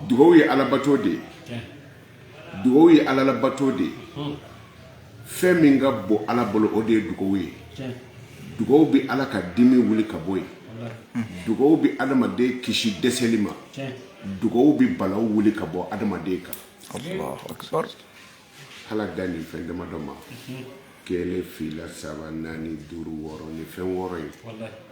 dugawu ye ala bato de dugawu ye ala la bato de fɛn min ka bɔ ala bolo o de ye dugawu ye dugawu bi ala ka dimi wuli ka bɔ ye dugawu bi adamaden kisi dɛsɛli ma dugawu bi balaw wuli ka bɔ adamaden kan Allahu akbar ala da nin fɛn damadɔ ma kelen fila saba naani duuru wɔɔrɔ ni fɛn wɔɔrɔ ye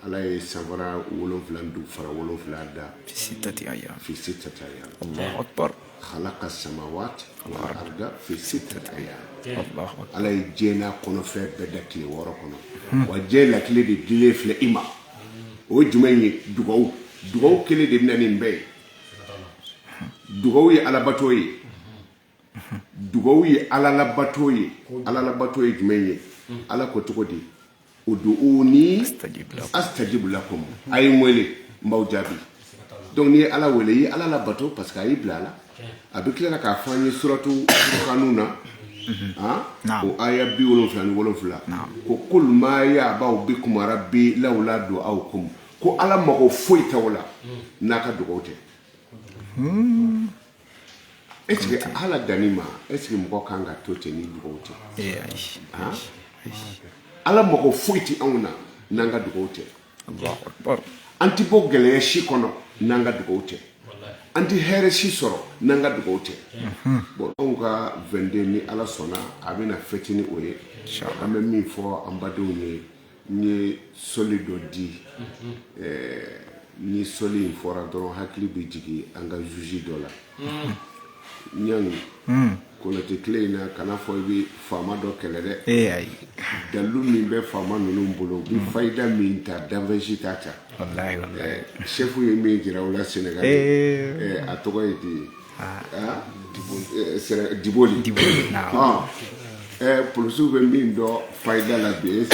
ala ye sanfara 7 fara 7 da fi 6 ayyam fi 6 ayyam Allahu akbar خلق السماوات والأرض في 6 أيام الله أكبر على جينا كنا في بدك لي وركنا وجينا كل دي دليل في الإمام وجمعي دعو كل دي بنانين بي دعوي على باتوي دعوي على لباتوي جمعي على كتودي ودعوني أستجيب لكم أي مولي موجابي donc ni ala wele yi ala la bato parce que ayi blala abikila ka fanye suratu kanuna o aya bi wolofla ko kul ma ya ba'u bikum rabbi laula du'aukum ko ala mako foyi tawla naka dogote est-ce que ala danima est-ce que mko kanga tote ni dogote ala mako foyi ti auna nanga dogote Allahu akbar anti bo gele shi kono nanga dugote anti here shi soro nanga dugote bon on ka 22 ni ala sona abina fetini oye inshallah ame mi fo ambado ni solido di ni soli fora doron hakli bi jigi anga juji dola nyang kono te kleina kana fo bi fama do kele de ay dalu mi be fama nunu mbolo bi faida mi ta davejitata wallahi chefu ye mi jira wala Senegal atogo eti diboli na polisu be mi do faida la be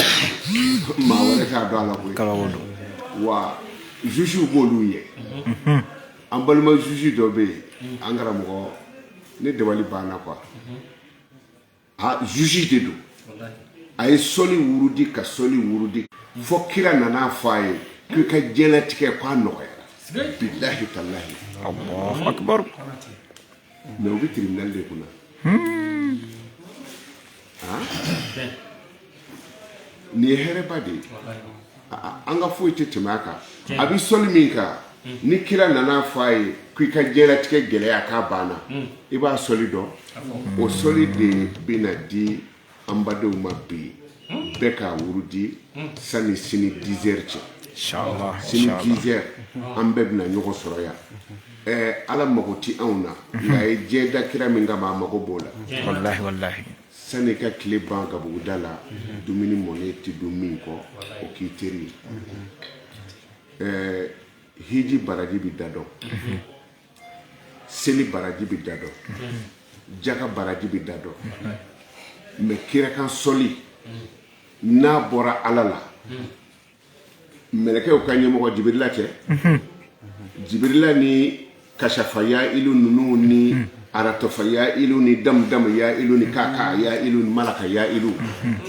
ma wala ta do ala ko kala wodo wa juju bolu ye ambalma juju do be angara mo ne dewali bana quoi juju de do ay soli wurudi ka soli wurudi fo kira nana faye ka jelatike kwa noya billahi tallahi Allahu akbar mais obi tribunal de kuna ni hereba de anga fo itetemaka abi soli minka ni kira nana faye ka jelatike geleya ka bana iba soli do o soli de binadi ambado mabbi beka wurudi sani sini 10h inshallah sini 10h ambe bina nyoko soroya ala magoti auna ngai jeda kira minga ma mago bola wallahi sani ka kile banga bugudala dumini moneti duminko o kiteri hiji baraji bi dado seli baraji bi dado jaga baraji bi dado me kira kan soli na bora alala meleke o kanye mo jibrila che jibrila ni kashafa ya ilu nunu ni aratofa ya ilu ni dam ya ilu ni kaka ya ilu ni malaka ya ilu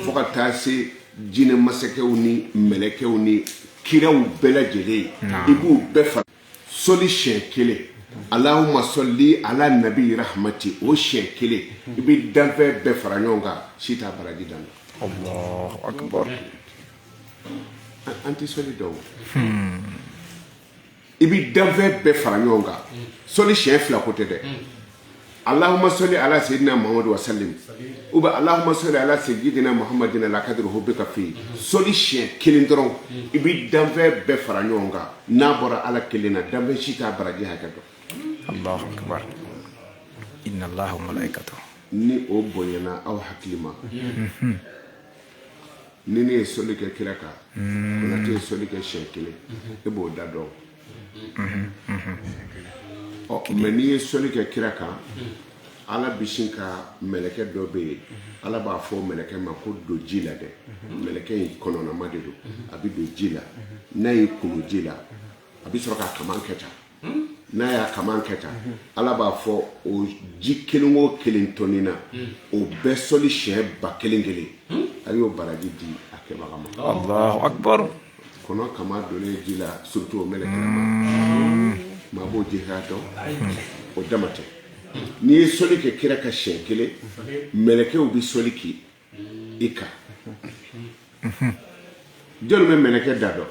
foka tase jine maseke ni meleke ni kira u bela jele ibu befa soli shekele Allahumma salli ala nabi rahmati o shekele ibi danfe be faranyonga sita baraji dan Allahu akbar anti solido ibi danfe be faranyonga soli shefla kote de Allahumma salli ala sayyidina Muhammad wa sallim uba Allahumma salli ala sayyidina Muhammadin la kadruhu bika fi soli shekele ndron ibi danfe be faranyonga nabora ala kelena danfe sita baraji hakado Allahu akbar inna Allaha wa malaikatahu ni o boyana aw hakilima ni ne soli ke kiraka na te soli ke shekele e bo dado o me ni soli ke kiraka ala bishinka meleke dobe ala ba fo meleke ma ko do jila de meleke kono na madedo abi do jila na yi kunu jila abi soroka kamanketa na ya kamanketa ala ba fo o ji kelingo kelintonina o be soli she ba kelingele ayo baraji di akeba kama Allahu akbar kono kama dole jila surtout meleke ma bo jihato o damate ni ye soli kɛ kira ka siɲɛ kelen mɛlɛkɛw bi soli ki i kan jɔn bɛ mɛlɛkɛ da dɔn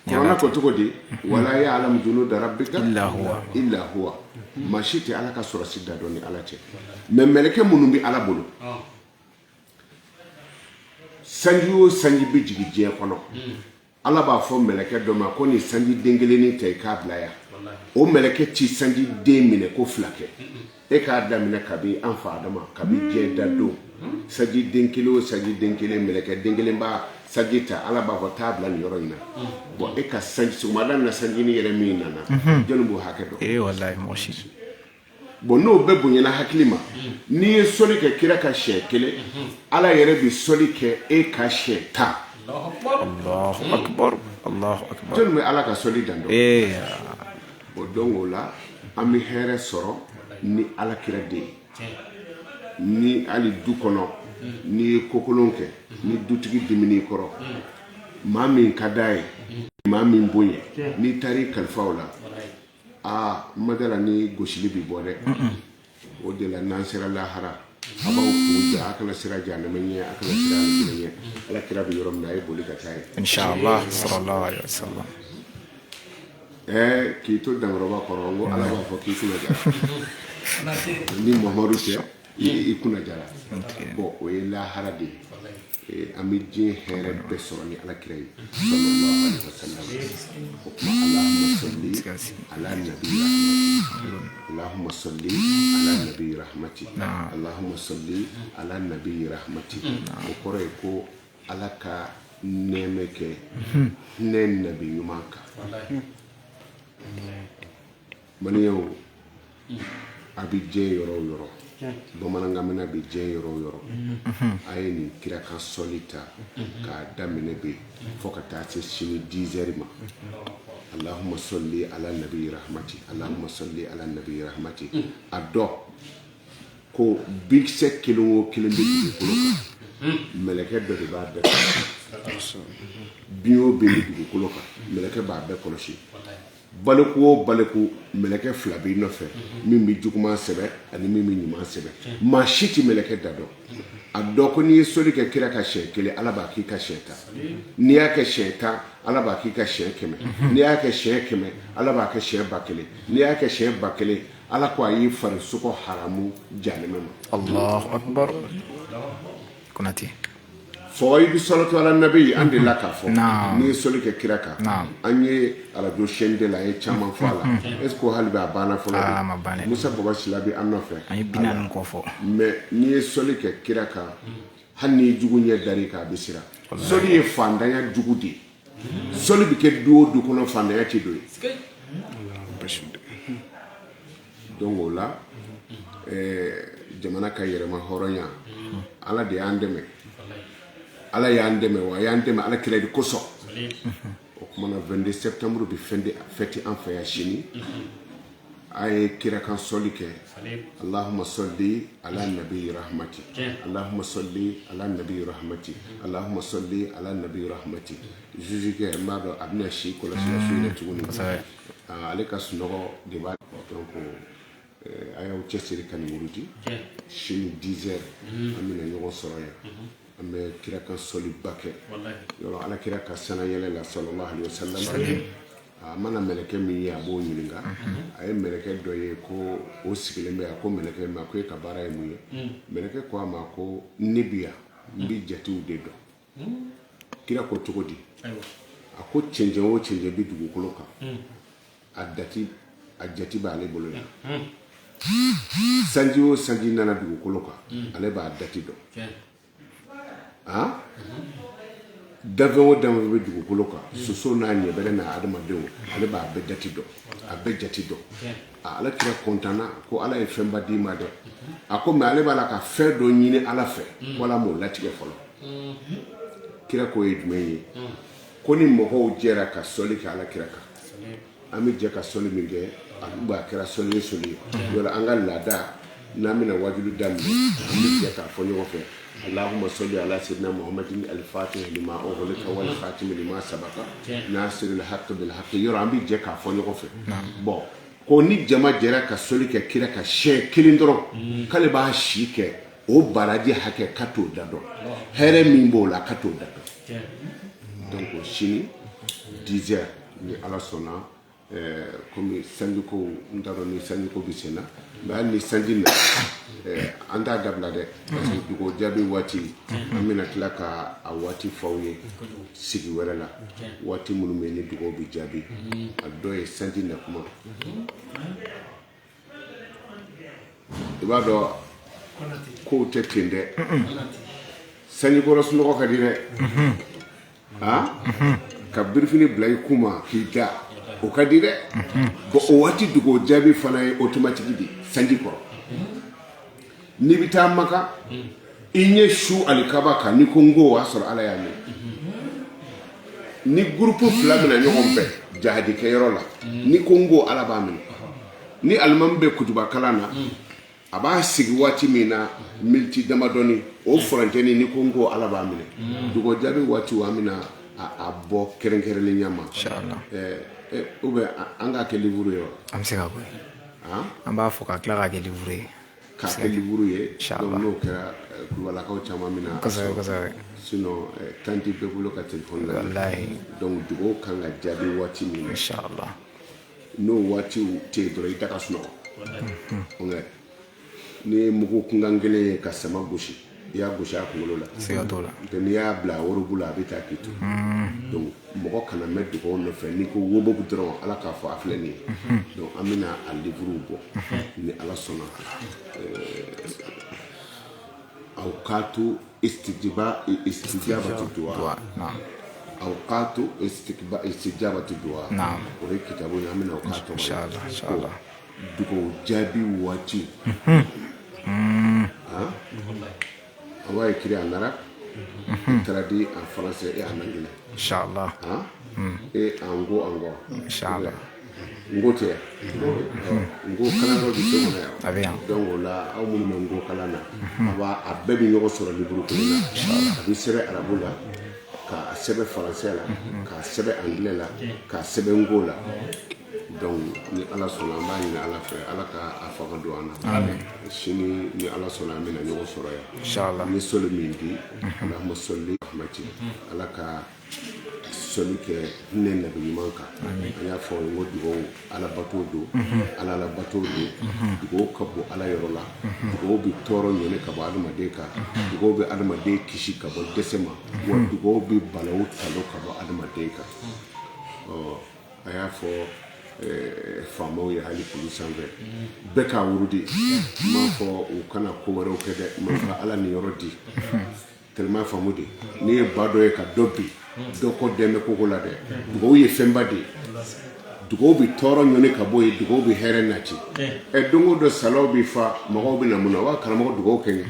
Kurana ko cogo di wala ya'lamu junuda rabbika illa huwa maa si tɛ Ala ka sɔrɔsi da dɔn ni Ala cɛ mais mɛlɛkɛ minnu bi Ala bolo sanji o sanji bi jigi diɲɛ kɔnɔ Ala b'a fɔ mɛlɛkɛ dɔ ma ko ni sanji den kelen ta i k'a bila yan o mɛlɛkɛ ci sanji den minɛ ko fila kɛ e k'a daminɛ kabi an fa Adama kabi diɲɛ da don sanji den kelen o sanji den kelen mɛlɛkɛ den kelen b'a sanji ta Ala b'a fɔ taa bila nin yɔrɔ in na bon e ka sanji sɔgɔmada na sanji ni yɛrɛ min nana jɔnni b'o hakɛ dɔn wallahi mɔgɔ si bon n'o bɛɛ bonyana hakili ma n'i ye soli kɛ kira ka siɲɛ kelen Ala yɛrɛ bi soli kɛ e ka siɲɛ 10 Allahu akbar jɔnni bɛ Ala ka soli dan dɔn o donc o la an bɛ hɛrɛ sɔrɔ ni Ala kira de ye ni hali du kɔnɔ n'i ye kokolon kɛ ni dutigi dimini kɔrɔ maa min ka d'a ye maa min bonya n'i taar'i kalifaw la madala ni gosili bi bɔ dɛ o de la n'an sera lahara a b'aw kun ja a kana sira jahanama ɲɛ a kana sira alijinɛ ɲɛ Ala kira bi yɔrɔ min na a ye boli ka taa ye inshallah sallallahu alaihi wasallam k'i to dankɔrɔba kɔrɔ n ko Ala b'a fɔ k'i kunna jara ni Muhamadu tɛ i kunna jara bon o ye lahara de ye an bɛ diɲɛ hɛrɛ bɛɛ sɔrɔ ni Ala kira ye sallallahu alaihi wasallam o kuma Allahumma salli ala nabi rahmati Allahumma salli ala nabi rahmati Allahumma salli ala nabi rahmati o kɔrɔ ye ko Ala ka nɛɛmɛ kɛ hinɛ nabi ɲuman kan maniyaw a bɛ diɲɛ yɔrɔ o yɔrɔ bamanankan mɛnna bɛ diɲɛ yɔrɔ o yɔrɔ a ye nin kira kan sɔli ta k'a daminɛ bɛ fo ka taa se sini 10 heures ma Allahumma salli ala nabi rahmati Allahumma salli ala nabi rahmati a dɔ ko bikisɛ kelen o kelen bɛ dugukolo kan mɛlɛkɛ dɔ de b'a bɛɛ kɔlɔsi bin o bin bɛ dugukolo kan mɛlɛkɛ b'a bɛɛ kɔlɔsi baliku o baliku mɛlɛkɛ fila b'i nɔfɛ min bɛ juguman sɛbɛ ani min bɛ ɲuman sɛbɛ maa si tɛ mɛlɛkɛ da dɔn a dɔn ko n'i ye soli kɛ kira ka siɲɛ kelen Ala b'a k'i ka siɲɛ 10 n'i y'a kɛ siɲɛ 10 Ala b'a k'i ka siɲɛ 100 n'i y'a kɛ siɲɛ 100 Ala b'a kɛ siɲɛ 1000 n'i y'a kɛ siɲɛ 1000 Ala ko a y'i farisogo haramu jahanama ma Allahu akbar Konate fɔyi bi salatu ala nabi an de la k'a fɔ n'i ye soli kɛ kira kan an ye radio chaîne de la ye caman fɔ a la est-ce que hali bɛ a banna fɔlɔ Musa Baba Sila bi an nɔfɛ an ye bina nin kɔ fɔ mais n'i ye soli kɛ kira kan hali n'i jugu ɲɛ dari k'a bɛ siran soli ye fandanya jugu de ye soli bi kɛ du o du kɔnɔ fandanya tɛ don ye donc o la jamana ka yɛrɛma hɔrɔnya Ala de y'an dɛmɛ Ala y'an dɛmɛ wa y'an dɛmɛ Ala kira de kosɔn o kuma na 22 septembre bi fêter an fɛ yan sini a ye kira kan sɔli kɛ Allahumma salli ala nabi rahmati Allahumma salli ala nabi rahmati Allahumma salli ala nabi rahmati juge kɛ n b'a dɔn a bɛna si kɔlɔsi la su in na tuguni ale ka sunɔgɔ de b'a donc a y'aw cɛsiri ka nin muruti sini 10 heures an bɛna ɲɔgɔn sɔrɔ yan an bɛ kira kan sɔliba kɛ yɔrɔ Ala kira ka sana yɛlɛ la sallallahu alaihi wasallam a mana mɛlɛkɛ min ye a b'o ɲininka a ye mɛlɛkɛ dɔ ye ko o sigilen bɛ a ko mɛlɛkɛ ma ko e ka baara ye mun ye mɛlɛkɛ ko a ma ko ne bi yan n bɛ jatew de dɔn kira ko cogo di a ko cɛncɛn o cɛncɛn bi dugukolo kan a jati b'ale bolo yan sanji o sanji nana dugukolo kan ale b'a dati dɔn dafɛn o dafɛn bɛ dugukolo kan soso n'a ɲɛbɛrɛ n'a adamadenw ale b'a bɛɛ dati dɔn a bɛɛ jati dɔn Ala kira kɔntanna ko Ala ye fɛnba d'i ma dɛ a ko mais ale b'a la ka fɛn dɔ ɲini Ala fɛ wala m'o latigɛ fɔlɔ kira ko ye jumɛn ye ko ni mɔgɔw jɛra ka sɔli kɛ Ala kira kan an bɛ jɛ ka sɔli min kɛ a kɛra sɔli ye sɔli ye yɔrɔ an ka laada n'an bɛna wajibi daminɛ an bɛ jɛ k'a fɔ ɲɔgɔn fɛ اللهم صل على سيدنا محمد الفاتح لما أغلق والخاتم لما سبق ناصر الحق بالحق يرى عم بيجي كافون يقف bon ko ni jama jɛra ka soli kɛ kira ka siɲɛ kelen dɔrɔn k'ale b'a si kɛ o baraji hakɛ ka t'o da dɔn hɛrɛ min b'o la ka t'o da dɔn donc sini 10 heures ni ala sɔnna komi sanjiko n t'a dɔn ni sanjiko bɛ sen na mais hali ni sanji na an t'a dabila dɛ parce que dugawu jaabi waati an bɛna tila ka a waati f'aw ye sigi wɛrɛ la waati minnu bɛ yen ni dugawu bɛ jaabi a dɔ ye sanji na kuma i b'a dɔn kow tɛ ten dɛ sanjikɔrɔ sunɔgɔ ka di dɛ ka birifini bila i kuma k'i da o ka di dɛ bon o waati dugawu jaabi fana ye automatique di sanji kɔrɔ n'i bɛ taa Maka i ɲɛ su alikaba kan ni ko n ko o y'a sɔrɔ ala y'a mɛn ni groupe fila bɛna ɲɔgɔn bɛn jahadikɛyɔrɔ la ni ko n ko ala b'a minɛ ni alimami bɛ kutuba kalan na a b'a sigi waati min na miniti damadɔni o furancɛni ni ko n ko ala b'a minɛ dugawu jaabi waati an bɛna a bɔ kɛrɛnkɛrɛnnenya ma inchallah ou bien an k'a kɛ livre ye wa an bɛ se ka bɔ an b'a fɔ ka tila k'a kɛ livre ye k'a kɛ livre ye donc n'o kɛra kulubalakaw caman mina kosɛbɛ sinon temps tɛ bɛɛ bolo ka téléphone la wallahi donc dugawu kan ka jaabi waati min na inchallah n'o waatiw tɛ yen dɔrɔn i da ka sunɔgɔ n'i ye mugu kunkan kelen ye ka sama gosi i y'a gosi a kunkolo la siga t'o la n'i y'a bila worobu la a bɛ taa k'i to donc mɔgɔ kana mɛn dugawu nɔfɛ n'i ko wobogu dɔrɔn ala k'a fɔ a filɛ nin ye donc an bɛna a livrew bɔ ni ala sɔnna awqatu istijabati du'a awqatu istijabati du'a o ye kitabu ye an bɛna o k'a tɔgɔ inchallah dugawu jaabi waati on va écrire en arabe, traduit en français et en anglais. Inch'Allah. Et en go. Inch'Allah. Ngo tɛ ngo kalan dɔ bɛ se kɔnɔ a bɛ yan donc o la aw minnu bɛ ngo kalan na a bɛɛ bɛ ɲɔgɔn sɔrɔ livre kelen na a bɛ sɛbɛn arabu la k'a sɛbɛn faransɛ la k'a sɛbɛn anglais la k'a sɛbɛn ngo la donc ni ala sɔnna an b'a ɲini ala fɛ ala ka a fanga don an na sini ni ala sɔnna an bɛna ɲɔgɔn sɔrɔ yan inchallah ni sɔli min di alahuma sɔli rahmati ala ka sɔli kɛ hinɛ nabi ɲuman kan an y'a fɔ n ko dugawu ala bato don ala la bato don dugawu ka bɔ ala yɔrɔ la dugawu bɛ tɔɔrɔ ɲɛnɛ ka bɔ adamaden kan dugawu bɛ adamaden kisi ka bɔ dɛsɛ ma wa dugawu bɛ balawu talo ka bɔ adamaden kan a y'a fɔ faamaw ye hali kulu sanfɛ bɛɛ k'a wurudi n m'a fɔ u kana ko wɛrɛw kɛ dɛ n m'a fɔ ala ni yɔrɔ di tellement faamu de n'i ye ba dɔ ye ka dɔ bi dɔ kɔ dɛmɛ koko la dɛ dugawu ye fɛnba de ye dugawu bɛ tɔɔrɔ ɲɔni ka bɔ yen dugawu bɛ hɛrɛ nati don o don salaw bɛ fa mɔgɔw bɛ na mun na wa karamɔgɔ dugawu kɛ ɲɛ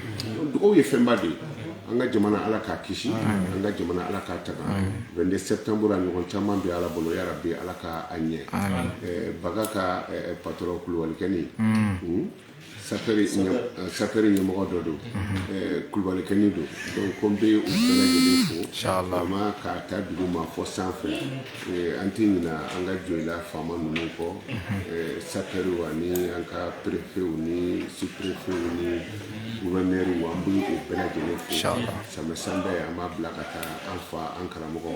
dugawu ye fɛnba de ye an ka jamana ala k'a kisi an ka jamana ala k'a taga 22 septembre a ɲɔgɔn caman bɛ ala bolo ya rabbi ala k'a ɲɛ baga ka patron kulubalikɛni sapɛri ɲɛmɔgɔ dɔ don kulubalikɛni don donc ko n bɛ u bɛɛ lajɛlen fo vraiment k'a ta dugu ma fɔ sanfɛ an tɛ ɲina an ka jɔyila faama ninnu kɔ sapɛriw ani an ka préfetw ni sous-préfetw ni gouverneur an bɛ u bɛɛ lajɛlen fo samɛ sanbɛ an b'a bila ka taa an fa an karamɔgɔ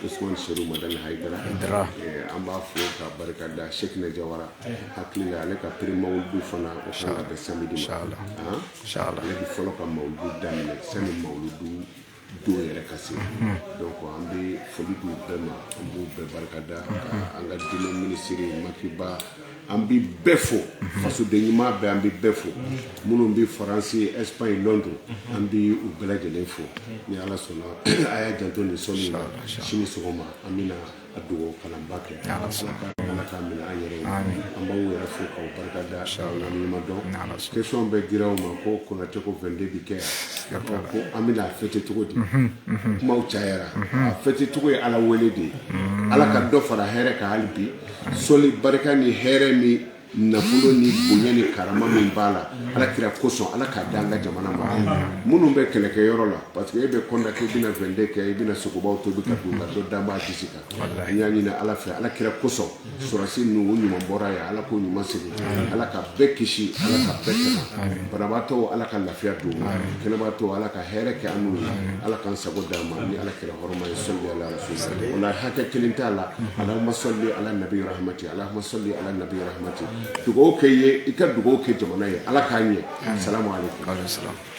Usman Seru Madani Hayidara an b'a fo ka barika da Sekina Jawara hakili la ale ka prix mawudu fana o kan ka bɛn samedi ma ale bɛ fɔlɔ ka mawudu daminɛ sani mawudu don yɛrɛ ka se donc an bɛ foli d'u bɛɛ ma an b'u bɛɛ barika da an ka diinɛ minisiri Makiba an bɛ bɛɛ fo fasoden ɲuman bɛɛ an bɛ bɛɛ fo minnu bɛ Faransi Espagne Londres an bɛ u bɛɛ lajɛlen fo ni ala sɔnna a y'a janto nin sɔnni na sini sɔgɔma an bɛna a dugawu kalanba kɛ ala k'a minɛ an yɛrɛ ye an b'aw yɛrɛ fo k'aw barika da an ɲuman dɔn question bɛ dira aw ma ko Konate ko 22 bi kɛ yan ko an bɛna a fêter cogo di kumaw cayara a fêter cogo ye ala wele de ye ala ka dɔ fara hɛrɛ kan hali bi sɔli barika ni hɛrɛ min nafolo ni bonya ni karama min bala ala kira koson ala ka danga jamana ma munun be kele ke yoro la parce que e be konda ke bina vende ke e bina sokobaw to be ka dunga do damba kisika nyani na ala fa ala kira koson surasi nu nyuma bora ya ala ko nyuma sigi ala ka be kishi ala ka be kana barabato ala ka lafiya do kele bato ala ka here ke anu ala kan sago dama ni ala kira horma salli ala rasul wala haka kilinta ala allahumma salli ala nabi rahmati allahumma salli ala nabi rahmati dugo ke ye ika dugo ke jamana ye ala ka nye assalamu alaikum.